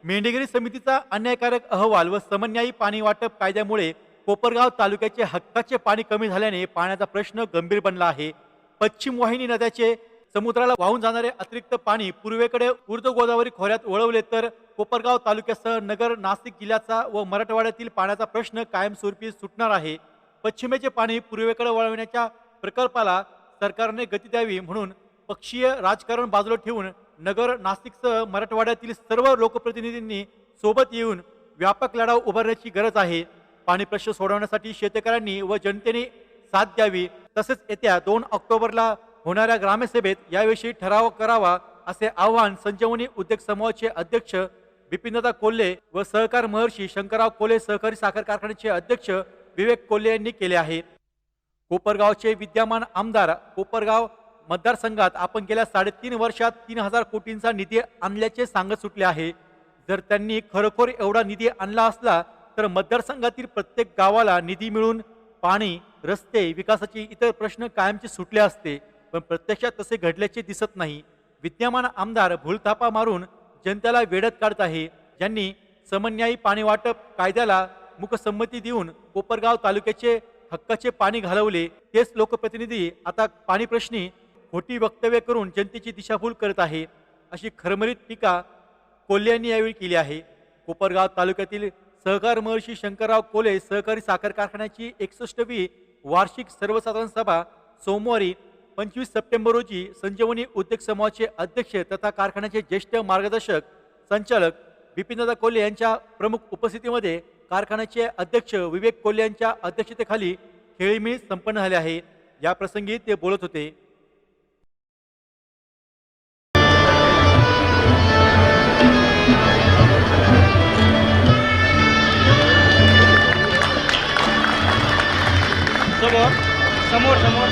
मेंढेगिरी समितीचा अन्यायकारक अहवाल व समन्यायी पाणी वाटप कायद्यामुळे कोपरगाव तालुक्याचे हक्काचे पाणी कमी झाल्याने पाण्याचा प्रश्न गंभीर बनला आहे. पश्चिम वाहिनी नद्याचे समुद्राला वाहून जाणारे अतिरिक्त पाणी पूर्वेकडे ऊर्ध्व गोदावरी खोऱ्यात वळवले तर कोपरगाव तालुक्यासह नगर नाशिक जिल्ह्याचा व मराठवाड्यातील पाण्याचा प्रश्न कायमस्वरूपी सुटणार आहे. पश्चिमेचे पाणी पूर्वेकडे वळवण्याच्या प्रकल्पाला सरकारने गती द्यावी म्हणून पक्षीय राजकारण बाजूला ठेवून नगर नाशिकसह मराठवाड्यातील सर्व लोकप्रतिनिधींनी सोबत येऊन व्यापक लढा उभारण्याची गरज आहे. पाणी प्रश्न सोडवण्यासाठी शेतकऱ्यांनी व जनतेने साथ द्यावी. तसेच येत्या 2 ऑक्टोबरला होणाऱ्या ग्रामसभेत याविषयी ठराव करावा असे आवाहन संजीवनी उद्योग समूहाचे अध्यक्ष बिपिनदादा कोल्हे व सहकार महर्षी शंकरराव कोल्हे सहकारी साखर कारखान्याचे अध्यक्ष विवेक कोल्हे यांनी केले आहे. कोपरगावचे विद्यमान आमदार कोपरगाव मतदारसंघात आपण गेल्या 3.5 वर्षात 3000 कोटींचा निधी आणल्याचे सांगत सुटले आहे. जर त्यांनी खरोखर एवढा निधी आणला असला तर मतदारसंघातील प्रत्येक गावाला निधी मिळून पाणी, रस्ते, विकासाचे इतर प्रश्न कायमचे सुटले असते. पण प्रत्यक्षात तसे घडल्याचे दिसत नाही. विद्यमान आमदार भूलथापा मारून जनतेला वेड्यात काढत आहे. ज्यांनी समन्यायी पाणी वाटप कायद्याला मुकसंमती देऊन कोपरगाव तालुक्याचे हक्काचे पाणी घालवले तेच लोकप्रतिनिधी आता पाणी प्रश्नी खोटी वक्तव्य करून जनतेची दिशाभूल करत आहे, अशी खरमरीत टीका कोल्हे यांनी यावेळी केली आहे. कोपरगाव तालुक्यातील सहकार महर्षी शंकरराव कोल्हे सहकारी साखर कारखान्याची 61वी वार्षिक सर्वसाधारण सभा सोमवारी 25 सप्टेंबर रोजी संजीवनी उद्योग समूहाचे अध्यक्ष तथा कारखान्याचे ज्येष्ठ मार्गदर्शक संचालक बिपिनदादा कोल्हे यांच्या प्रमुख उपस्थितीमध्ये कारखान्याचे अध्यक्ष विवेक कोल्हे यांच्या अध्यक्षतेखाली खेळीमेळी संपन्न झाले आहे. या प्रसंगी ते बोलत होते. समोर समोर समोर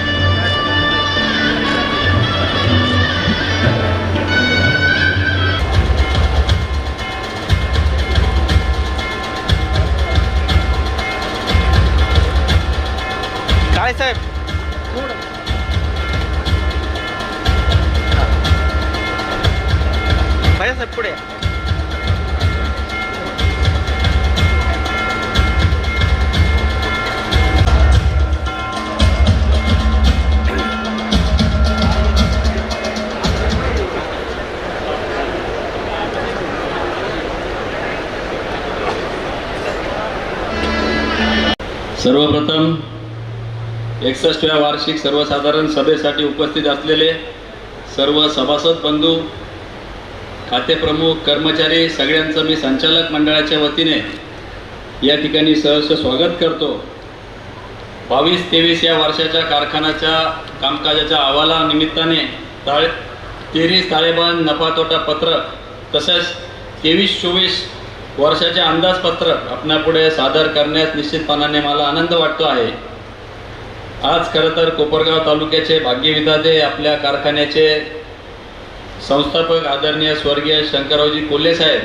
काळे साहेब भैया साहेब पुढे या. सर्वप्रथम 61व्या वार्षिक सर्वसाधारण सभेसाठी उपस्थित असलेले सर्व सभासद बंधू, खाते प्रमुख, कर्मचारी सगळ्यांचं मी संचालक मंडळाच्या वतीने या ठिकाणी सहर्ष स्वागत करतो. 22-23 या वर्षाच्या कारखान्याच्या कामकाजाच्या अहवालानिमित्ताने 23 ताळेबंद नफा तोटा पत्रक तसेच 23-24 वर्षाचे अंदाजपत्रक आपणापुढे सादर करण्यास निश्चितपणाने मला आनंद वाटतो आहे. आज खरं तर कोपरगाव तालुक्याचे भाग्यविधाते आपल्या कारखान्याचे संस्थापक आदरणीय स्वर्गीय शंकररावजी कोल्हे साहेब,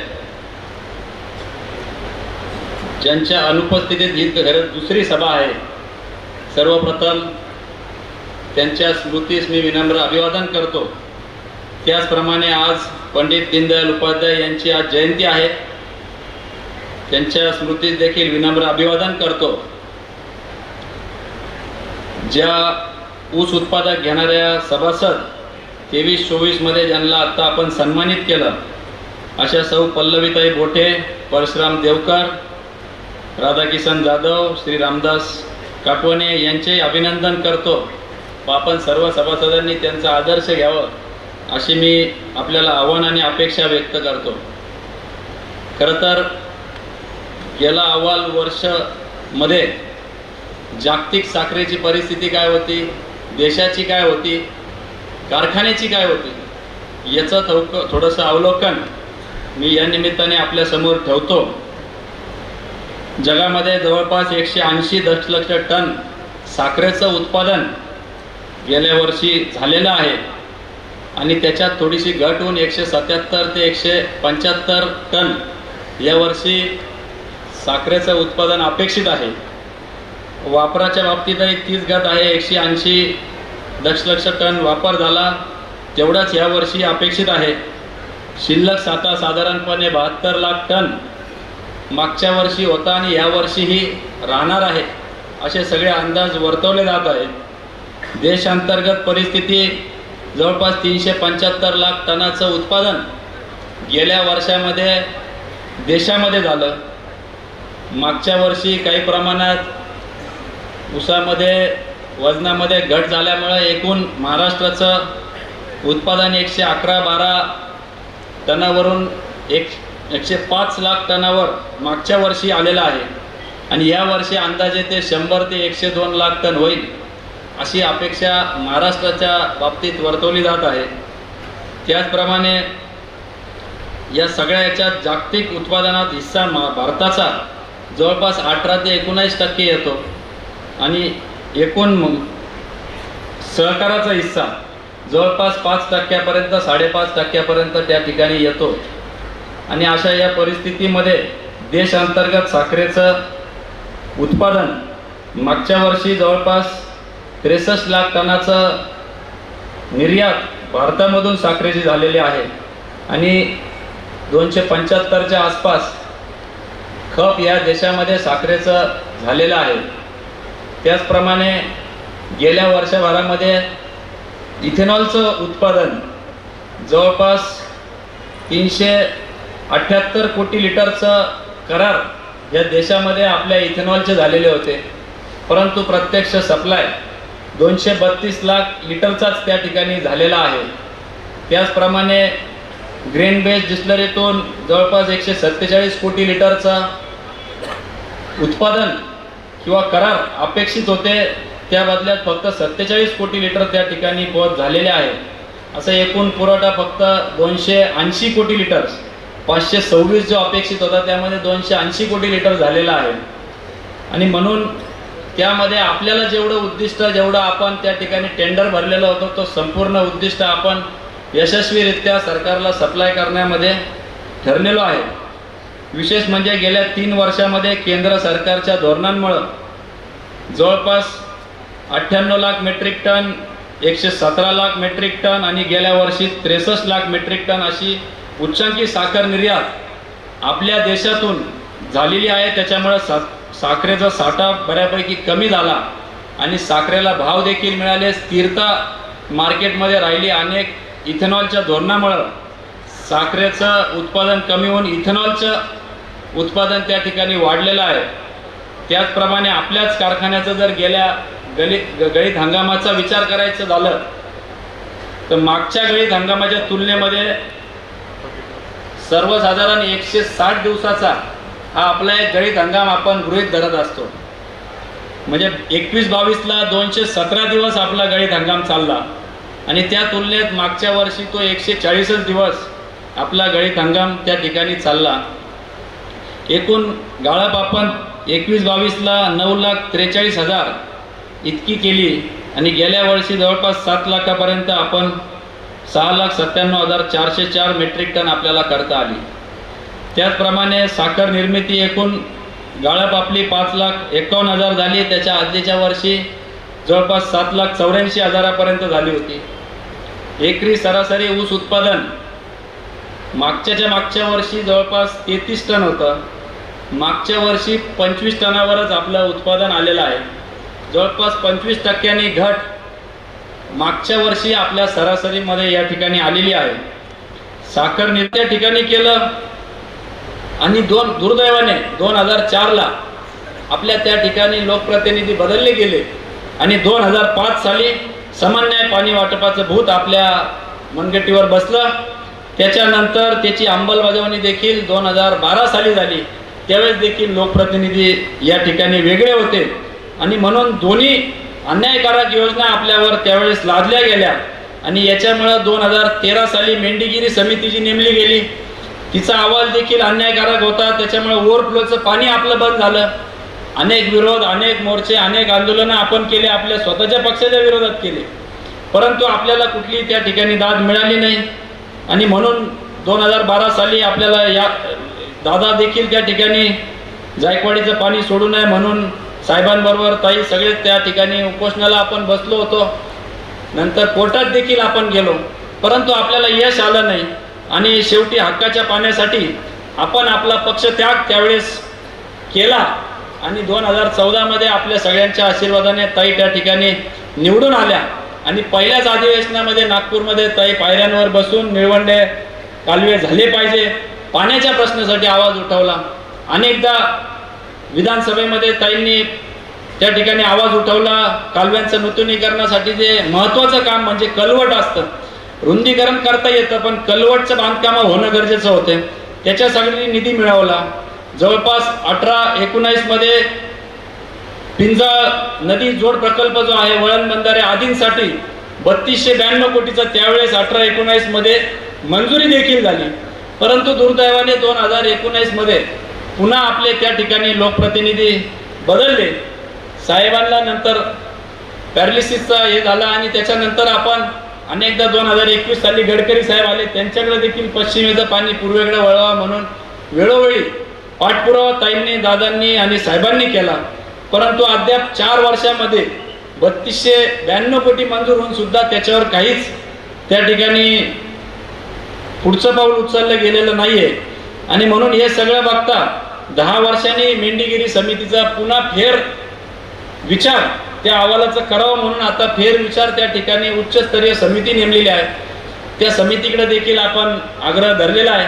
ज्यांच्या अनुपस्थितीत ही दुसरी सभा आहे. सर्वप्रथम त्यांच्या स्मृतीस मी विनम्र अभिवादन करतो. त्याचप्रमाणे आज पंडित दीनदयाल उपाध्याय यांची आज जयंती आहे. त्यांच्या स्मृतीस देखील विनम्र अभिवादन करतो. ज्या ऊस उत्पादक घेणाऱ्या सभासद 23-24 मध्ये ज्यांना आता आपण सन्मानित केलं अशा सौ पल्लवीताई बोठे, परशुराम देवकर, राधाकिशन जाधव, श्री रामदास काटवणे यांचे अभिनंदन करतो. आपण सर्व सभासदांनी त्यांचा आदर्श घ्यावा अशी मी आपल्याला आव्हान आणि अपेक्षा व्यक्त करतो. खरं तर गेला अहवाल वर्ष मध्ये जागतिक साखरेची परिस्थिती काय होती, देशाची काय होती, कारखान्याची काय होती, याचं थोडंसं अवलोकन मी या निमित्ताने आपल्या समोर ठेवतो. जगामध्ये जवळपास 180 दशलक्ष टन साखरेचं उत्पादन गेल्या वर्षी झालेलं आहे आणि त्याच्यात थोडीशी घट होऊन 177 ते 175 टन यावर्षी साखरेचं उत्पादन अपेक्षित आहे. वापराच्या बाबतीतही तीच घट आहे. 180 दशलक्ष टन वापर झाला तेवढाच यावर्षी अपेक्षित आहे. शिल्लक साठा साधारणपणे 72 लाख टन मागच्या वर्षी होता आणि या वर्षीही राहणार आहे असे सगळे अंदाज वर्तवले जात आहेत. देशांतर्गत परिस्थिती जवळपास 375 लाख टनाचं उत्पादन गेल्या वर्षामध्ये देशामध्ये झालं. मागच्या वर्षी काही प्रमाणात ऊसामध्ये वजनामध्ये घट झाल्यामुळे एकूण महाराष्ट्राचं उत्पादन 111-12 टनावरून 105 लाख टनावर मागच्या वर्षी आलेलं आहे आणि या वर्षी अंदाजे ते 100 ते 102 लाख टन होईल अशी अपेक्षा महाराष्ट्राच्या बाबतीत वर्तवली जात आहे. त्याचप्रमाणे या सगळ्या याच्यात जागतिक उत्पादनात हिस्सा भारताचा जवळपास 18 ते 19% येतो आणि एकूण सहकाराचा हिस्सा जवळपास 5% 5.5% त्या ठिकाणी येतो. आणि अशा या परिस्थितीमध्ये देशांतर्गत साखरेचं उत्पादन मागच्या वर्षी जवळपास 63 लाख टनाचं निर्यात भारतामधून साखरेची झालेली आहे आणि 275च्या आसपास खप या देशामध्ये साखरेचं झालेलं आहे. त्याचप्रमाणे गेल्या वर्षभरामध्ये इथेनॉलचं उत्पादन जवळपास 378 कोटी लिटरचं करार या देशामध्ये आपल्या इथेनॉलचे झालेले होते, परंतु प्रत्यक्ष सप्लाय 232 लाख लिटरचाच त्या ठिकाणी झालेला आहे. त्याचप्रमाणे ग्रेन बेस्ड डिस्लरीतून जवळपास 147 कोटी लिटरचा उत्पादन किंवा करार अपेक्षित होते, त्या बदल्यात फक्त 47 कोटी लिटर त्या ठिकाणी पोहोच झालेले आहे. असं एकूण पुरवठा फक्त 280 कोटी लिटर, 526 जो अपेक्षित होता त्यामध्ये 280 कोटी लिटर झालेला आहे. आणि म्हणून त्यामध्ये आपल्याला जेवढं आपण त्या ठिकाणी टेंडर भरलेलं होतं तो संपूर्ण उद्दिष्ट आपण यशस्वीरित्या सरकारला सप्लाय करण्यामध्ये ठरलेलो आहे. विशेष म्हणजे गेल्या 3 वर्षामध्ये केंद्र सरकारच्या धोरणांमुळं जवळपास 98 lakh metric ton, 117 lakh metric ton आणि गेल्या वर्षी 63 लाख मेट्रिक टन अशी उच्चांकी साखर निर्यात आपल्या देशातून झालेली आहे. त्याच्यामुळे साखरेचा साठा बऱ्यापैकी कमी झाला आणि साखरेला भाव देखील मिळाले, स्थिरता मार्केटमध्ये राहिली. अनेक इथेनॉलच्या धोरणामुळं साखरेचं उत्पादन कमी होऊन इथेनॉलचं उत्पादन त्या ठिकाणी वाढलेलं आहे. त्याचप्रमाणे आपल्याच कारखान्याचं जर गेल्या गळीत हंगामाचा विचार करायचं झालं तर मागच्या गळीत हंगामाच्या तुलनेमध्ये सर्वसाधारण 160 दिवसाचा हा आपला एक गळीत हंगाम आपण गृहीत धरत असतो. म्हणजे 21-22ला 217 दिवस आपला गळीत हंगाम चालला आणि त्या तुलनेत मागच्या वर्षी तो 140 दिवस आपला गळीत हंगाम त्या ठिकाणी चालला. एकूण गाळप आपण 21-22ला 9,43,000 इतकी केली आणि गेल्या वर्षी जवळपास 7 लाखापर्यंत आपण 6,97,404 मेट्रिक टन आपल्याला करता आली. त्याचप्रमाणे साखर निर्मिती एकूण गाळप आपली 5,51,000 झाली. त्याच्या आधीच्या वर्षी जवळपास 7,84,000 झाली होती. एकरी सरासरी ऊस उत्पादन मागच्या वर्षी जवळपास 33 टन होतं. मागच्या वर्षी 25 टनावरच आपलं उत्पादन आलेलं आहे. जवळपास 25% घट मागच्या वर्षी आपल्या सरासरीमध्ये या ठिकाणी आलेली आहे. साखर निर्यात ठिकाणी केलं आणि दुर्दैवाने 2004ला आपल्या त्या ठिकाणी लोकप्रतिनिधी बदलले गेले आणि 2005 साली समान न्याय पाणी वाटपाचं भूत आपल्या मनगटीवर बसलं. त्याच्यानंतर त्याची अंमलबजावणी देखील 2012 साली झाली. त्यावेळेस देखील लोकप्रतिनिधी या ठिकाणी वेगळे होते आणि म्हणून दोन्ही अन्यायकारक योजना आपल्यावर त्यावेळेस लादल्या गेल्या आणि याच्यामुळं 2013 साली मेंढीगिरी समिती जी नेमली गेली तिचा अहवाल देखील अन्यायकारक होता. त्याच्यामुळे ओव्हरफ्लोचं पाणी आपलं बंद झालं. अनेक विरोध, अनेक मोर्चे, अनेक आंदोलनं आपण केले, आपल्या स्वतःच्या पक्षाच्या विरोधात केले, परंतु आपल्याला कुठली त्या ठिकाणी दाद मिळाली नाही. आणि म्हणून 2012 साली आपल्याला या दादा देखील त्या ठिकाणी जायकवाडीचं पाणी सोडू नये म्हणून साहेबांबरोबर ताई सगळे त्या ठिकाणी उपोषणाला आपण बसलो होतो. नंतर कोर्टात देखील आपण गेलो, परंतु आपल्याला यश आलं नाही. आणि शेवटी हक्काच्या पाण्यासाठी आपण आपला पक्ष त्याग त्यावेळेस केला आणि 2014 मध्ये आपल्या सगळ्यांच्या आशीर्वादाने ताई त्या ठिकाणी निवडून आल्या आणि पहिल्याच अधिवेशनामध्ये नागपूरमध्ये ताई पायऱ्यांवर बसून निळवंडे कालवे झाले पाहिजे, पाण्याच्या प्रश्नासाठी आवाज उठवला. अनेकदा विधानसभेमध्ये ताईंनी त्या ठिकाणी आवाज उठवला. कालव्यांचं नूतनीकरणासाठी जे महत्त्वाचं काम म्हणजे कलवट असतं, रुंदीकरण करता येतं पण कलवटचं बांधकाम होणं गरजेचं होते. त्याच्यासाठी निधी मिळवला. जवळपास 18-19 मध्ये पिंजाळ नदी जोड प्रकल्प जो आहे वळण बंधारे आदींसाठी 3292 कोटीचा त्यावेळेस 18-19 मध्ये मंजुरी देखील झाली. परंतु दुर्दैवाने 2019 मध्ये पुन्हा आपले त्या ठिकाणी लोकप्रतिनिधी बदलले. साहेबांना नंतर पॅरालिसिसचा हे झाला आणि त्याच्यानंतर आपण अनेकदा 2021 साली गडकरी साहेब आले, त्यांच्याकडे देखील पश्चिमेचं पाणी पूर्वेकडे वळवा म्हणून वेळोवेळी पाठपुरावा ताईंनी, दादांनी आणि साहेबांनी केला. परंतु अद्याप 4 वर्षामध्ये 3292 कोटी मंजूर होऊन सुद्धा त्याच्यावर काहीच त्या ठिकाणी पुढचं पाऊल उचललं गेलेलं नाहीये. आणि म्हणून हे सगळं बघता 10 वर्षांनी मेंढीगिरी समितीचा पुन्हा फेर विचार त्या अहवालाचं करावं म्हणून आता फेर विचार त्या ठिकाणी उच्चस्तरीय समिती नेमलेली आहे. त्या समितीकडे देखील आपण आग्रह धरलेला आहे.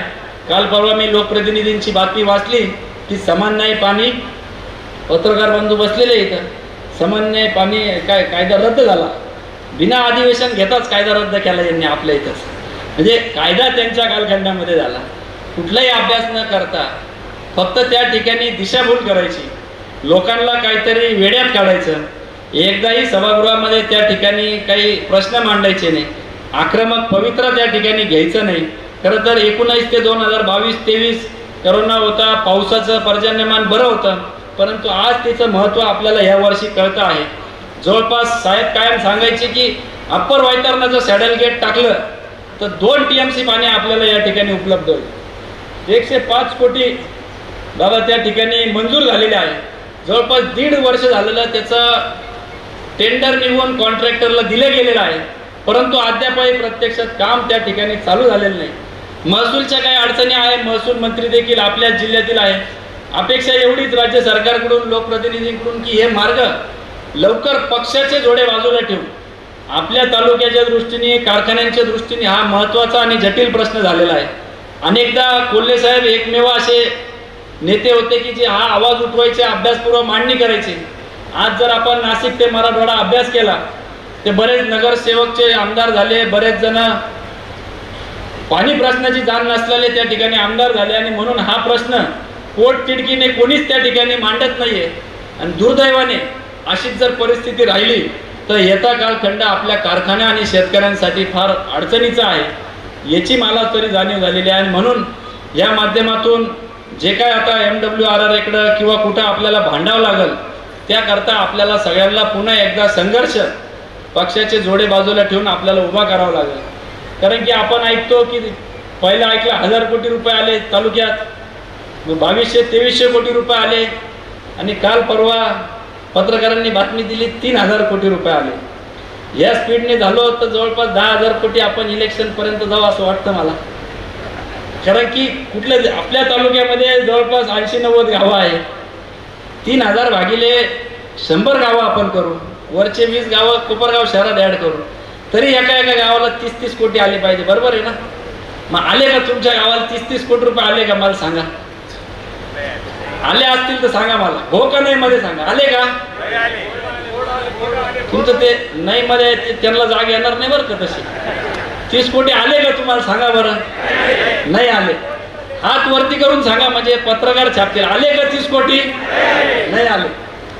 काल परवा मी लोकप्रतिनिधींची बातमी वाचली की समान न्याय पाणी, पत्रकार बंधू बसलेले इथं, समान न्याय पाणी काय कायदा रद्द झाला, बिना अधिवेशन घेताच कायदा रद्द केला यांनी आपल्या इथंच. म्हणजे कायदा त्यांच्या कालखंडामध्ये झाला. कुठलाही अभ्यास न करता फक्त त्या ठिकाणी दिशाभूल करायची, लोकांना काहीतरी वेड्यात काढायचं, एकदाही सभागृहामध्ये त्या ठिकाणी काही प्रश्न मांडायचे नाही, आक्रमक पवित्रा त्या ठिकाणी घ्यायचं नाही. खरं तर 19 ते 2022-23 करोना होता, पावसाचं पर्जन्यमान बरं होतं, परंतु आज त्याचं महत्त्व आपल्याला या वर्षी कळतं आहे. जवळपास साहेब कायम सांगायचे की अप्पर वैतरणाचं जर सॅडल गेट टाकलं तर 2 TMC पाणी आपल्याला या ठिकाणी उपलब्ध होईल. 105 कोटी बाबा त्या ठिकाणी मंजूर झालेले आहे. जवळपास 1.5 वर्ष झालेलं त्याचं टेंडर निघून कॉन्ट्रॅक्टरला दिलं गेलेलं आहे, परंतु अद्यापही प्रत्यक्षात काम त्या ठिकाणी चालू झालेलं नाही. महसूलच्या काही अडचणी आहे, महसूल मंत्री देखील आपल्या जिल्ह्यातील आहे. अपेक्षा एवढीच राज्य सरकारकडून, लोकप्रतिनिधींकडून की हे मार्ग लवकर पक्षाचे जोडे बाजूला ठेवून आपल्या तालुक्याच्या दृष्टीने, कारखान्यांच्या दृष्टीने हा महत्त्वाचा आणि जटिल प्रश्न झालेला आहे. अनेकदा कोल्हे साहेब एकमेव असे नेते होते की जे हा आवाज उठवायचे, अभ्यासपूर्वक मांडणी करायची. आज जर आपण नाशिक ते मराठवाडा अभ्यास केला ते बरेच नगरसेवकचे आमदार झाले, बरेच जण पाणी प्रश्नाची जाण नसलेले त्या ठिकाणी आमदार झाले आणि म्हणून हा प्रश्न पोटतिडकीने कोणीच त्या ठिकाणी मांडत नाहीये. आणि दुर्दैवाने अशीच जर परिस्थिती राहिली तर येता कालखंड आपल्या कारखान्या आणि शेतकऱ्यांसाठी फार अडचणीचा आहे, याची मला तरी जाणीव झालेली आहे. आणि म्हणून या माध्यमातून जे काय आता MWRR इकडं किंवा कुठं आपल्याला भांडावं लागेल त्याकरता आपल्याला सगळ्यांना पुन्हा एकदा संघर्ष पक्षाचे जोडे बाजूला ठेवून आपल्याला उभा करावा लागेल. कारण की आपण ऐकतो की पहिलं ऐकलं 1000 कोटी रुपये आले तालुक्यात, 2200-2300 कोटी रुपये आले आणि काल परवा पत्रकारांनी बातमी दिली 3000 कोटी रुपये आले. या स्पीडने झालो तर जवळपास 10,000 कोटी आपण इलेक्शनपर्यंत जाऊ असं वाटतं मला. कारण की कुठल्या आपल्या तालुक्यामध्ये जवळपास 80-90 गावं आहे. 3000 भागिले 100 गावं आपण करू, वरचे 20 गावं कोपरगाव शहरात ॲड करू, तरी एका गावाला 30-30 कोटी आले पाहिजे. बरोबर आहे ना? मग आले का तुमच्या गावाला 30-30 कोटी रुपये आले का? मला सांगा. आले असतील तर सांगा मला, हो का नाही मध्ये सांगा. आले का? तुमचं ते नाही मध्ये त्यांना जाग येणार नाही बरं का. तशी 30 कोटी आले का तुम्हाला सांगा बरं. नाही आले, हात वरती करून सांगा म्हणजे पत्रकार छापतील. आले का 30 कोटी? नाही आले.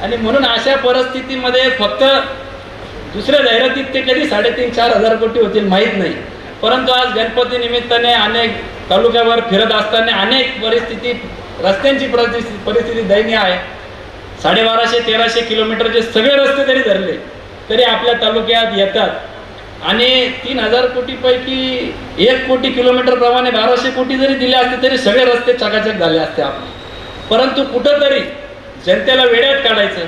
आणि म्हणून अशा परिस्थितीमध्ये फक्त दुसऱ्या जाहिरातीत ते कधी 3,500-4,000 कोटी होतील माहीत नाही. परंतु आज गणपती निमित्ताने अनेक तालुक्यावर फिरत असताना अनेक परिस्थिती, रस्त्यांची परिस्थिती दयनीय आहे. 1250-1300 किलोमीटरचे सगळे रस्ते जरी धरले तरी आपल्या तालुक्यात येतात. आणि 3000 कोटीपैकी 1 कोटी किलोमीटर प्रमाणे 1200 कोटी जरी दिले असते तरी सगळे रस्ते चकाचक झाले असते आपले. परंतु कुठंतरी जनतेला वेड्यात काढायचं,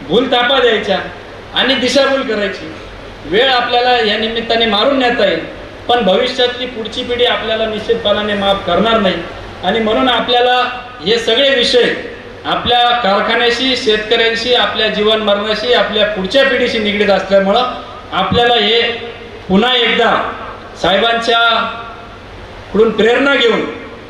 भूल तापा द्यायच्या आणि दिशाभूल करायची वेळ आपल्याला या निमित्ताने मारून नेता येईल. पण भविष्यातली पुढची पिढी आपल्याला निश्चितपणाने माफ करणार नाही. आणि म्हणून आपल्याला हे सगळे विषय आपल्या कारखान्याशी, शेतकऱ्यांशी, आपल्या जीवन मरणाशी, आपल्या पुढच्या पिढीशी निगडीत असल्यामुळं आपल्याला हे पुन्हा एकदा साहेबांच्या कडून प्रेरणा घेऊन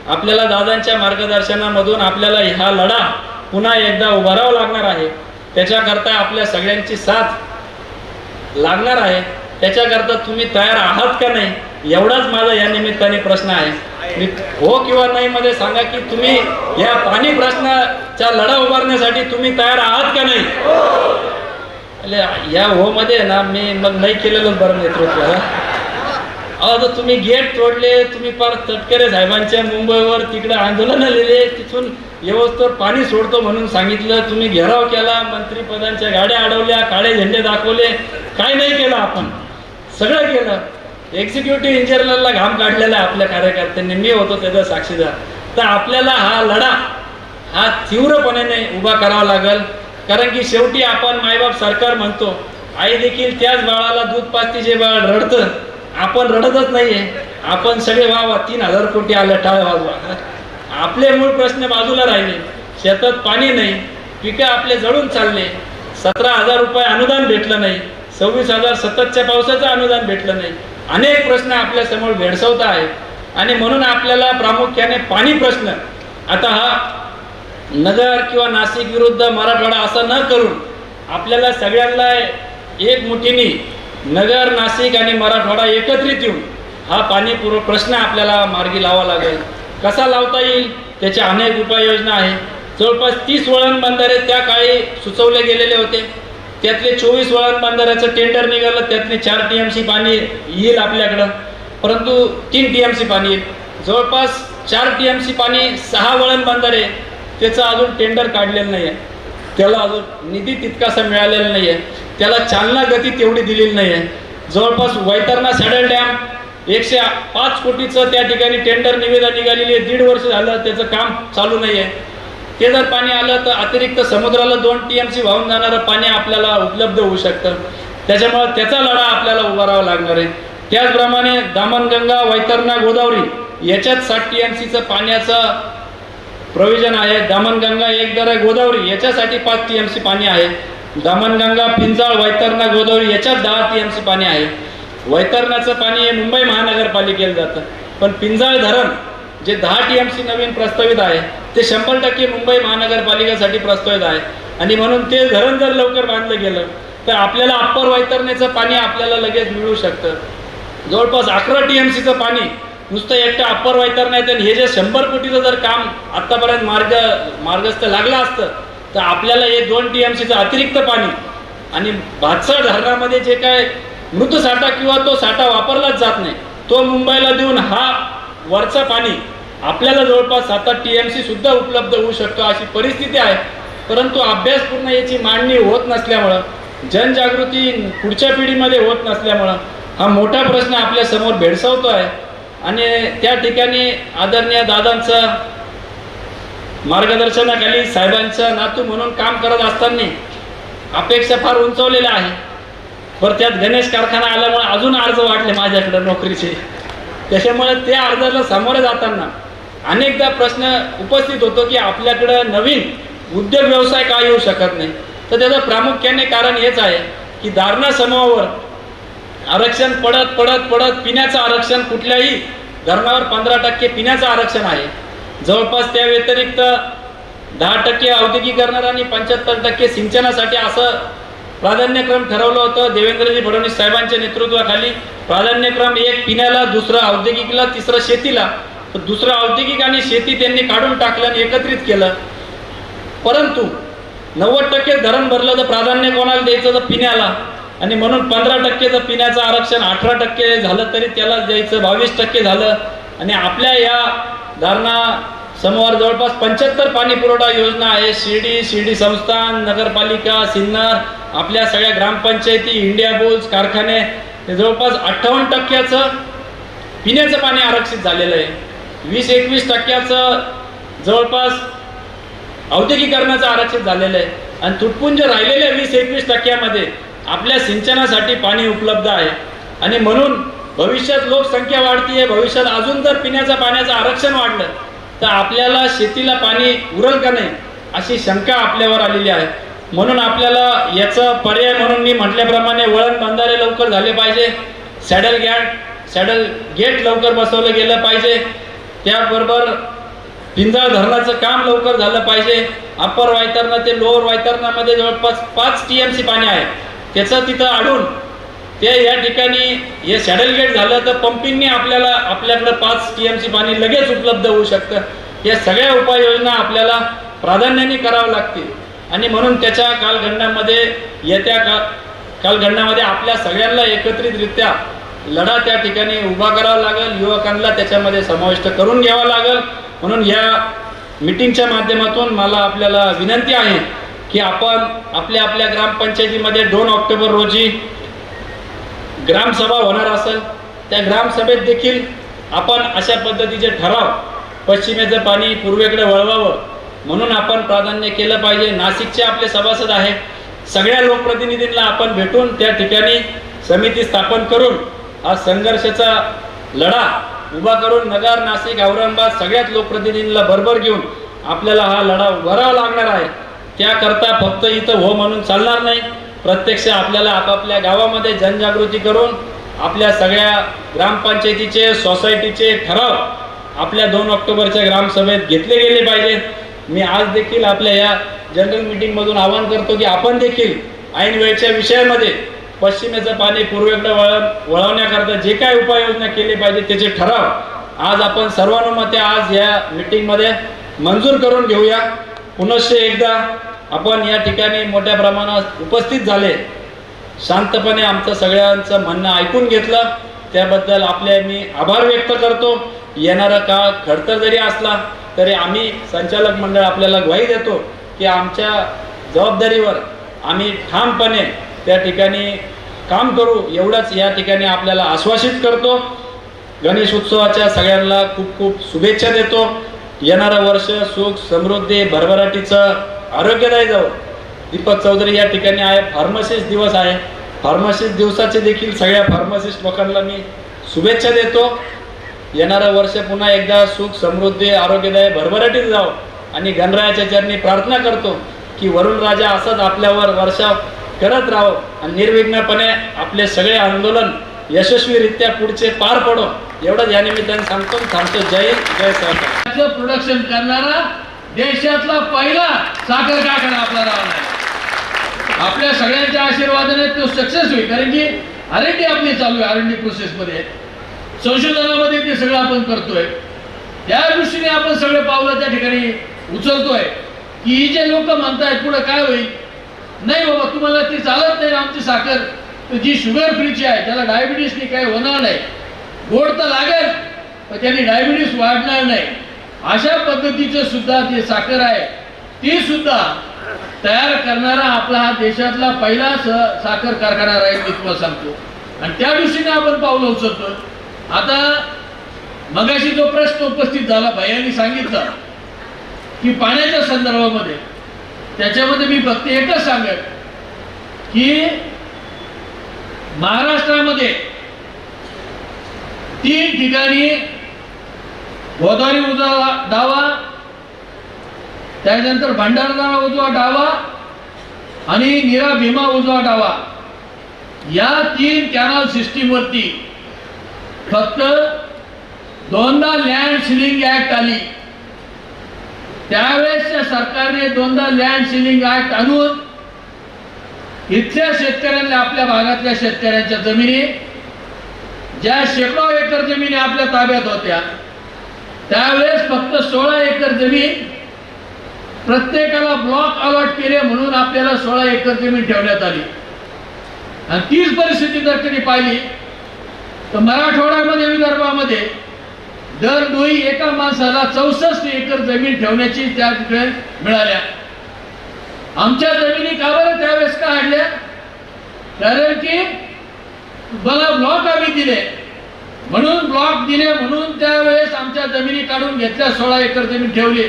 आपल्याला दादांच्या मार्गदर्शनामधून आपल्याला हा लढा पुन्हा एकदा उभारावा लागणार आहे. त्याच्याकरता आपल्या सगळ्यांची साथ लागणार आहे. त्याच्याकरता तुम्ही तयार आहात का नाही, एवढाच माझा या निमित्ताने प्रश्न आहे. मी हो किंवा नाही मध्ये सांगा की तुम्ही या पाणी प्रश्नाचा लढा उभारण्यासाठी तुम्ही तयार आहात का नाही. या हो मध्ये ना मी मग नाही केलेलं बरं नेतृत्व. आता तुम्ही गेट तोडले, तुम्ही फार तटकरे साहेबांच्या मुंबईवर तिकडे आंदोलन लिहिले, तिथून व्यवस्थेवर पाणी सोडतो म्हणून सांगितलं, तुम्ही घेराव केला, मंत्रीपदांच्या गाड्या अडवल्या, काळे झेंडे दाखवले, काय नाही केलं आपण, सगळं केलं. एक्झिक्युटिव्ह इंजिनियरला घाम काढलेला आपल्या कार्यकर्त्यांनी, मी होतो त्याचा साक्षीदार. तर आपल्याला हा लढा हा तीव्रपणे उभा करावा लागेल. कारण की शेवटी आपण मायबाप सरकार म्हणतो, आई देखील त्याच बाळाला दूध पाजते जे बाळ रडतं. आपण रडतच नाहीये, आपण सगळे वा 3,000 कोटी आले टाळ वाजवा. आपले मूळ प्रश्न बाजूला राहिले. शेतात पाणी नाही, पिकं आपले जळून चालले, 17,000 रुपये अनुदान भेटलं नाही, 26,000 सततच्या पावसाचं अनुदान भेटलं नाही. अनेक प्रश्न आपल्या समोर भेडसावत आहेत. आणि म्हणून आपल्याला प्रामुख्याने पाणी प्रश्न आता हा नगर किंवा नाशिक विरुद्ध मराठवाडा असं न करून आपल्याला सगळ्यांना एक मुठीने नगर, नाशिक आणि मराठवाडा एकत्रित येऊन हा पाणी प्रश्न आपल्याला मार्गी लावा लागेल. कसा लावता येईल त्याच्या अनेक उपाययोजना आहेत. जवळपास 30 वळण बंधारे त्या काळी सुचवले गेलेले होते. त्यातले 24 वळण बंधाऱ्याचं टेंडर निघालं, त्यातले 4 TMC पाणी येईल आपल्याकडं, परंतु 3 TMC पाणी येईल. जवळपास 4 TMC पाणी 6 वळण बंधारे त्याचं अजून टेंडर काढलेलं नाही आहे, त्याला अजून निधी तितकासा मिळालेला नाही आहे, त्याला चालना गती तेवढी दिलेली नाही आहे. जवळपास वैतरणा सॅडल डॅम 105 कोटीचं त्या ठिकाणी टेंडर निविदा निघालेली आहे, 1.5 वर्ष झालं त्याचं काम चालू नाही आहे. ते जर पाणी आलं तर अतिरिक्त समुद्राला 2 TMC वाहून जाणारं पाणी आपल्याला उपलब्ध होऊ शकतं. त्याच्यामुळे त्याचा लढा आपल्याला उभारावा लागणार आहे. त्याचप्रमाणे दामनगंगा, वैतरणा, गोदावरी याच्यात 60 TMCचं पाण्याचं प्रोव्हिजन आहे. दामनगंगा, एकदरा, गोदावरी याच्यासाठी 5 TMC पाणी आहे. दामनगंगा, पिंजाळ, वैतरणा, गोदावरी याच्यात 10 TMC पाणी आहे. वैतरणाचं पाणी हे मुंबई महानगरपालिकेला जातं, पण पिंजाळ धरण जे 10 TMC नवीन प्रस्तावित आहे ते 100% मुंबई महानगरपालिकेसाठी प्रस्तावित आहे. आणि म्हणून ते धरण जर लवकर बांधलं गेलं तर आपल्याला अप्पर वैतरणेचं पाणी आपल्याला लगेच मिळू शकतं. जवळपास 11 TMCचं पाणी नुसतं एकटं अप्पर वैतरण्यात. आणि हे जे 100 कोटीचं जर काम आत्तापर्यंत मार्गस्थ लागलं असतं तर आपल्याला हे 2 TMCचं अतिरिक्त पाणी आणि भातसळ धरणामध्ये जे काय मृत साठा किंवा तो साठा वापरलाच जात नाही तो मुंबईला देऊन हा वरचं पाणी आपल्याला जवळपास 7-8 TMC सुद्धा उपलब्ध होऊ शकतो अशी परिस्थिती आहे. परंतु अभ्यासपूर्ण याची मांडणी होत नसल्यामुळं, जनजागृती पुढच्या पिढीमध्ये होत नसल्यामुळं हा मोठा प्रश्न आपल्या समोर भेडसावतो आहे. आणि त्या ठिकाणी आदरणीय दादांचं मार्गदर्शनाखाली साहेबांचं नातू म्हणून काम करत असताना अपेक्षा फार उंचावलेल्या आहे. बरं, त्यात गणेश कारखाना आल्यामुळे अजून अर्ज वाढले माझ्याकडे नोकरीचे. त्याच्यामुळे त्या अर्जाला सामोरे जाताना अनेकदा प्रश्न उपस्थित होतो की आपल्याकडं नवीन उद्योग व्यवसाय का येऊ शकत नाही. तर त्याचं प्रामुख्याने कारण हेच आहे की दारणा समूहावर आरक्षण पडत पडत पडत पिण्याचं आरक्षण कुठल्याही धरणावर 15% पिण्याचं आरक्षण आहे. जवळपास त्या व्यतिरिक्त 10% औद्योगिकरणावर आणि 75% सिंचनासाठी असं प्राधान्यक्रम ठरवलं होतं देवेंद्रजी फडणवीस साहेबांच्या नेतृत्वाखाली. प्राधान्यक्रम 1 पिण्याला, दुसरं औद्योगिकला, तिसरं शेतीला. तर दुसरं औद्योगिक आणि शेती त्यांनी काढून टाकलं आणि एकत्रित केलं. परंतु 90% धरण भरलं तर प्राधान्य कोणाला द्यायचं तर पिण्याला. आणि म्हणून 15%चं पिण्याचं आरक्षण 18% झालं तरी त्याला द्यायचं, 22% झालं. आणि आपल्या या धारणा समोर जवळपास 75 पाणी पुरवठा योजना आहे. शिर्डी संस्थान, नगरपालिका, सिन्नर, आपल्या सगळ्या ग्रामपंचायती, इंडिया बुल्स, कारखाने हे जवळपास 58%चं पिण्याचं पाणी आरक्षित झालेलं आहे. 20-21% जवळपास औद्योगिकरणाचं आरक्षित झालेलं आहे. आणि तुटपुंज राहिलेल्या 20-21% आपल्या सिंचनासाठी पाणी उपलब्ध आहे. आणि म्हणून भविष्यात लोकसंख्या वाढतीये, भविष्यात अजून जर पिण्याच्या पाण्याचं आरक्षण वाढलं तर आपल्याला शेतीला पाणी उरल का नाही अशी शंका आपल्यावर आलेली आहे. म्हणून आपल्याला याचं पर्याय म्हणून मी म्हटल्याप्रमाणे वळण बंधारे लवकर झाले पाहिजे, सॅडल गेट लवकर बसवलं गेलं पाहिजे, त्याबरोबर पिंजाळ धरणाचं काम लवकर झालं पाहिजे. अप्पर वायतरणा ते लोअर वायतरणामध्ये जवळपास 5 TMC पाणी आहे, त्याचं तिथं अडून ते या ठिकाणी हे सॅडल गेट झालं तर पंपिंगने आपल्याकडे 5 TMC पाणी लगेच उपलब्ध होऊ शकतं. या सगळ्या उपाययोजना आपल्याला प्राधान्याने कराव्या लागतील आणि म्हणून त्याच्या येत्या कालखंडामध्ये आपल्या सगळ्यांना एकत्रितरित्या लढा त्या ठिकाणी उभा करावा लागेल, युवकांना त्याच्यामध्ये समाविष्ट करून घ्यावा लागेल. म्हणून या मीटिंगच्या माध्यमातून मला आपल्याला विनंती आहे की आपण आपल्या ग्रामपंचायतीमध्ये 2 ऑक्टोबर रोजी ग्रामसभा होणार असेल, त्या ग्रामसभेत देखील आपण अशा पद्धतीचे ठराव पश्चिमेचं पाणी पूर्वेकडे वळवावं म्हणून आपण प्राधान्य केलं पाहिजे. नाशिकचे आपले सभासद आहे, सगळ्या लोकप्रतिनिधींना आपण भेटून त्या ठिकाणी समिती स्थापन करून हा संघर्षाचा लढा उभा करून नगर, नाशिक, औरंगाबाद सगळ्याच लोकप्रतिनिधींना बरोबर घेऊन आपल्याला हा लढा उभारावा लागणार आहे. त्याकरता फक्त इथं हो म्हणून चालणार नाही, प्रत्यक्ष आपल्याला आपापल्या गावामध्ये जनजागृती करून आपल्या सगळ्या ग्रामपंचायतीचे, सोसायटीचे ठराव आपल्या 2 ऑक्टोबरच्या ग्रामसभेत घेतले गेले पाहिजे. मी आज देखील आपल्या या जनरल मीटिंगमधून आवाहन करतो की आपण देखील ऐन वेळच्या विषयामध्ये पश्चिमेचं पाणी पूर्वेकडे वळवण्याकरता जे काय उपाययोजना केली पाहिजे त्याचे ठराव आज आपण सर्वानुमते आज या मीटिंगमध्ये मंजूर करून घेऊया. पुनश्च एकदा आपण या ठिकाणी मोठ्या प्रमाणात उपस्थित झाले, शांतपणे आमचं सगळ्यांचं म्हणणं ऐकून घेतलं, त्याबद्दल आपले मी आभार व्यक्त करतो. येणारा काळ खडतर जरी असला तरी आम्ही संचालक मंडळ आपल्याला ग्वाही देतो की आमच्या जबाबदारीवर आम्ही ठामपणे त्या ठिकाणी काम करू, एवढंच या ठिकाणी आपल्याला आश्वासित करतो. गणेश उत्सवाच्या सगळ्यांना खूप खूप शुभेच्छा देतो. येणारं वर्ष सुख, समृद्धी, भरभराटीचं आरोग्यदायी जावं. दीपक चौधरी या ठिकाणी आहे, फार्मसिस्ट दिवस आहे, फार्मसिस्ट दिवसाचे देखील सगळ्या फार्मसिस्ट लोकांना मी शुभेच्छा देतो. येणारं वर्ष पुन्हा एकदा सुख, समृद्धी, आरोग्यदायी, भरभराटीत जावं आणि गणरायाच्या चरणी प्रार्थना करतो की वरुण राजा असंच आपल्यावर वर्षाव करत राहो आणि निर्विघ्नपणे आपले सगळे आंदोलन यशस्वीरित्या पुढचे पार पडो, एवढंच या निमित्ताने थांबतो. जय हिंद, जय सरकार. प्रोडक्शन करणारा देशातला पहिला साखर कारखाना आपला राहणार. आपल्या सगळ्यांच्या आशीर्वादाने तो सक्सेस होईल, कारण की R&D आपली चालू आहे, R&D प्रोसेसमध्ये संशोधनामध्ये ते सगळं आपण करतोय. त्या दृष्टीने आपण सगळे पावलं त्या ठिकाणी उचलतोय की ही जे लोक म्हणतायत पुढे काय होईल, नाही बाबा तुम्हाला ती चालत नाही आमची साखर, तर जी शुगर फ्रीची आहे त्याला डायबिटीसनी काही होणार नाही, गोड तर लागेल पण त्यांनी डायबिटीस वाढणार नाही, अशा पद्धतीचं सुद्धा जे साखर आहे ती सुद्धा तयार करणारा आपला हा देशातला पहिला साखर कारखाना राहील मी तुम्हाला सांगतो. आणि त्या दृष्टीने आपण पावलं उचलतो. आता मगाशी जो प्रश्न उपस्थित झाला भैयांनी सांगितलं की पाण्याच्या संदर्भामध्ये, त्याच्यामध्ये मी फक्त एकच सांगेन की महाराष्ट्रामध्ये 3 ठिकाणी गोदावरी उजवा डावा, त्यानंतर भंडारदरा उजवा डावा आणि नीरा भीमा उजवा डावा, या 3 कॅनल सिस्टीम वरती फक्त 2दा लँड सीलिंग ऍक्ट आली. त्यावेळेसच्या सरकारने 2दा लँड सीलिंग ऍक्ट आणून इथल्या शेतकऱ्यांना, आपल्या भागातल्या शेतकऱ्यांच्या जमिनी, ज्या शेकडो एकर जमिनी आपल्या ताब्यात होत्या, त्यावेळेस फक्त 16 एकर जमीन प्रत्येकाला ब्लॉक अलॉट केले म्हणून आपल्याला 16 एकर जमीन ठेवण्यात आली. आणि तीच परिस्थिती जर कधी पाहिली तर मराठवाड्यामध्ये, विदर्भामध्ये दर डोई एका माणसाला 64 एकर जमीन ठेवण्याची त्या ठिकाणी मिळाल्या. आमच्या जमिनी का बरं त्यावेळेस का हाडल्या? कारण की मला ब्लॉक आम्ही दिले म्हणून, ब्लॉक दिले म्हणून त्यावेळेस आमच्या जमिनी काढून घेतल्या, 16 एकर जमीन ठेवली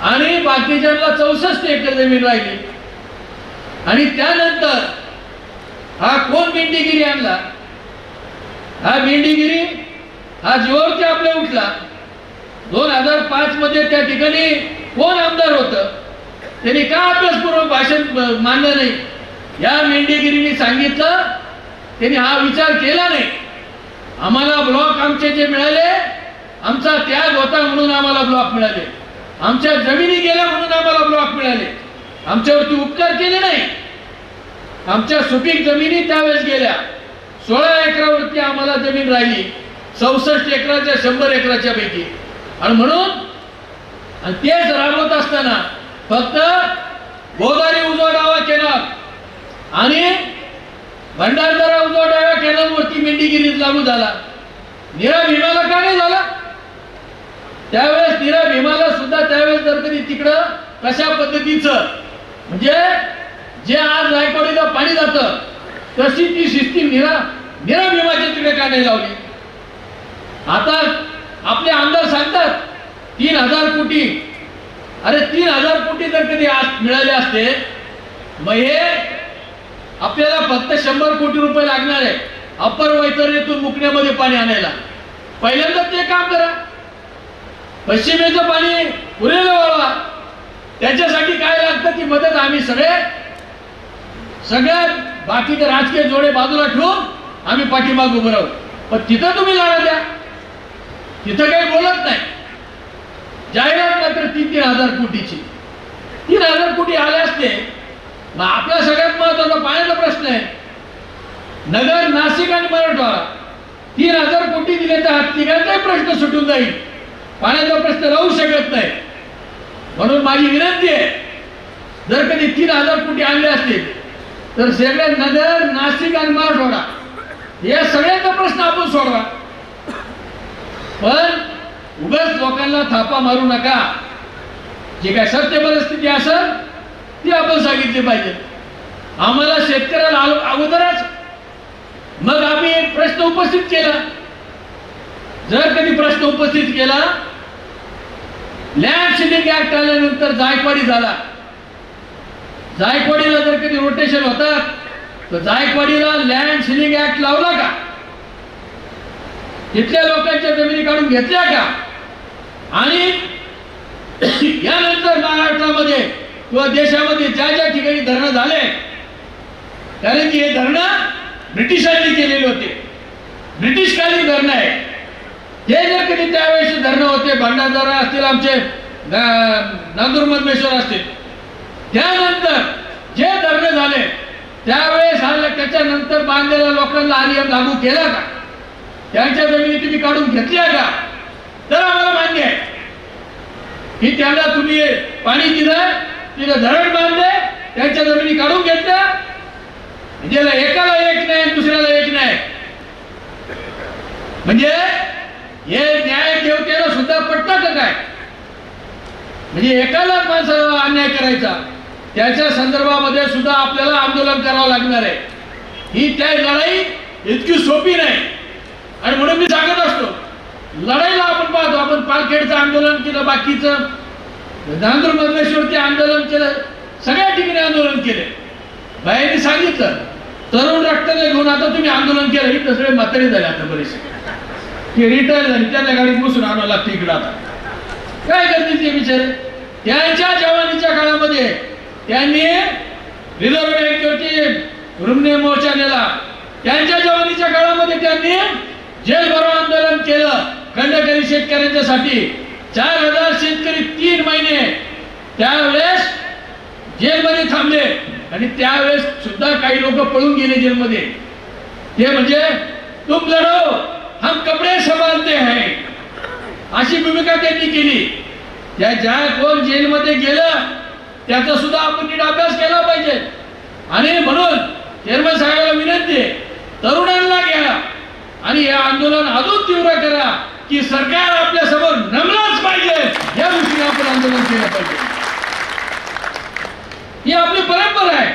आणि बाकीच्यांना 64 एकर जमीन राहिली. आणि त्यानंतर हा कोण बिंडीगिरी आणला? हा मेंढीगिरी हा जीवावरती आपल्या उठला. 2005 मध्ये त्या ठिकाणी कोण आमदार होतं, त्यांनी का अभ्यासपूर्वक भाषण मांडलं नाही? या मेंढीगिरीने सांगितलं, त्यांनी हा विचार केला नाही. आम्हाला ब्लॉक आमचे जे मिळाले, आमचा त्याग होता म्हणून आम्हाला ब्लॉक मिळाले, आमच्या जमिनी गेल्या म्हणून आम्हाला ब्लॉक मिळाले. आमच्यावरती उपकार केले नाही. आमच्या सुपीक जमिनी त्यावेळेस गेल्या. 16 एकरावरती आम्हाला जमीन राहिली 64 एकराच्या 100 एकराच्या पैकी. आणि म्हणून तेच राबवत असताना फक्त गोदावरी उजवा डावा केनाल आणि भंडारदरा उजवा डाव्या केनालवरती मेंढीगिरीत लागू झाला. निरा भीमाला का नाही झाला? त्यावेळेस निरा भीमाला सुद्धा त्यावेळेस जर कधी तिकडं कशा पद्धतीचं म्हणजे जे आज जायकवाडीला पाणी जातं तशी ती सिस्टीम निरा भीमाच्या तिकडे का नाही लावली? आता आपले आमदार सांगतात 3000 कोटी. अरे 3000 कोटी जर कधी आज मिळाले असते, मग हे आपल्याला फक्त 100 कोटी रुपये लागणार आहे अप्पर वैतरणीतून मुकण्यामध्ये पाणी आणायला. पहिल्यांदा ते काम करा. पश्चिमेचं पाणी पुरेल व्हावा, त्याच्यासाठी काय लागतं ती मदत आम्ही सगळ्या बाकीचे राजकीय जोडे बाजूला ठेवून आम्ही पाठीमाग उभं राहू. पण तिथं तुम्ही लढा द्या, तिथं काही बोलत नाही. जाहिरात मात्र 3,000 कोटीची. 3,000 कोटी आले असते. मग आपला सगळ्यात महत्वाचा पाण्याचा प्रश्न आहे. नगर, नाशिक आणि मराठवाडा 3,000 कोटी दिले तर तिघांचाही प्रश्न सुटून जाईल. पाण्याचा प्रश्न राहू शकत नाही. म्हणून माझी विनंती आहे, जर कधी 3,000 कोटी आणले असतील तर सगळे नगर, नाशिक आणि मराठवाडा या सगळ्यांचा प्रश्न आपण सोडवा. पण उगाच लोकांना थापा मारू नका. जे काय सत्य परिस्थिती असेल ती आपण सांगितली पाहिजे. आम्हाला शेतकऱ्याला अगोदरच मग आम्ही एक प्रश्न उपस्थित केला. जर कधी प्रश्न उपस्थित केला, लँड सीलिंग ऍक्ट आल्यानंतर जायकवाडी झाला. जायकवाडीला जर कधी रोटेशन होतात तर जायकवाडीला लँड सीलिंग ऍक्ट लावला का? तिथल्या लोकांच्या जमिनी काढून घेतल्या का? आणि यानंतर महाराष्ट्रामध्ये किंवा देशामध्ये ज्या ज्या ठिकाणी धरणं झाले, कारण की हे धरणं ब्रिटिशांनी केलेले होते, ब्रिटिशकालीन धरणं आहे. हे जर कधी त्यावेळेस धरणं होते, भंडारदरा असतील, आमचे नांदूर मधमेश्वर असतील, त्यानंतर जे धरणं झाले त्यावेळेस त्याच्यानंतर बांधलेल्या लोकांना हा नियम लागू केला का? त्यांच्या जमिनी तुम्ही काढून घेतल्या का? तर आम्हाला मान्य आहे की त्यांना तुम्ही पाणी दिलं, तिथं धरण बांधले, त्यांच्या जमिनी काढून घेतल्या. म्हणजे एकाला एक नाही, दुसऱ्याला एक नाही. म्हणजे हे न्याय देवतेला सुद्धा पटतं का काय? म्हणजे एकालाच माणसाला अन्याय करायचा, त्याच्या संदर्भामध्ये सुद्धा आपल्याला आंदोलन करावं लागणार आहे. ही त्या लढाई इतकी सोपी नाही. आणि म्हणून मी सांगत असतो, लढाईला आपण पाहतो. आपण पालखेडचं आंदोलन केलं, बाकीचं नांदूर मधमेश्वरचे आंदोलन केलं, सगळ्या ठिकाणी आंदोलन केले. बायांनी सांगितलं तरुण रक्ताने घेऊन आता तुम्ही आंदोलन केलं. ही सगळे म्हातारे झाले आता बरेचसे, की रिटायर झाली, त्यांच्या गाडीत बसून आणावं लागतं इकडं. आता काय करतील ते बिचारे? त्यांच्या जवानीच्या काळामध्ये त्यांनी रिझर्व्ह बँकेवरती रुग्ण मोर्चा नेला. त्यांच्या जवानीच्या काळामध्ये त्यांनी जेल भरो आंदोलन केलं खंडकरी शेतकऱ्यांच्यासाठी. 4,000 शेतकरी 3 महिने त्यावेळेस जेलमध्ये थांबले. आणि त्यावेळेस सुद्धा काही लोक पळून गेले जेलमध्ये. ते म्हणजे तुम लढो हम कपडे संभालते हैं, अशी भूमिका त्यांनी केली. ज्या कोण जेलमध्ये गेलं त्याचा सुद्धा आपण नीट अभ्यास केला पाहिजे. आणि म्हणून चेअरमन साहेबांना विनंती आहे, तरुणांना घ्या आणि हे आंदोलन अजून तीव्र करा की सरकार आपल्या समोर नमलाच पाहिजे. या दृष्टीने आपण आंदोलन केलं पाहिजे. ही आपली परंपरा आहे.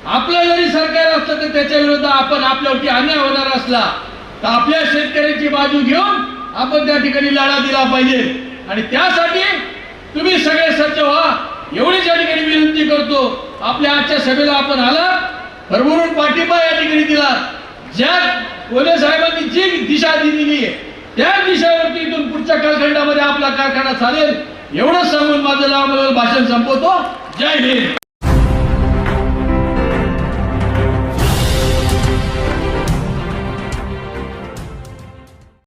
आपलं जरी सरकार असलं तर त्याच्या विरोधात आपण आपल्यावरती अन्याय होणार असला तर आपल्या शेतकऱ्याची बाजू घेऊन आपण त्या ठिकाणी लढा दिला पाहिजे. आणि त्यासाठी तुम्ही सगळे सज्ज व्हा एवढीच या ठिकाणी विनंती करतो. आपल्या आजच्या सभेला आपण आला, भरभरून पाठिंबा या ठिकाणी दिला. ज्या कोल्हे साहेबांनी जी दिशा दिलेली आहे त्या दिशेवरती इथून पुढच्या कालखंडामध्ये आपला कारखाना चालेल एवढंच सांगून माझं भाषण संपवतो. जय हिंद.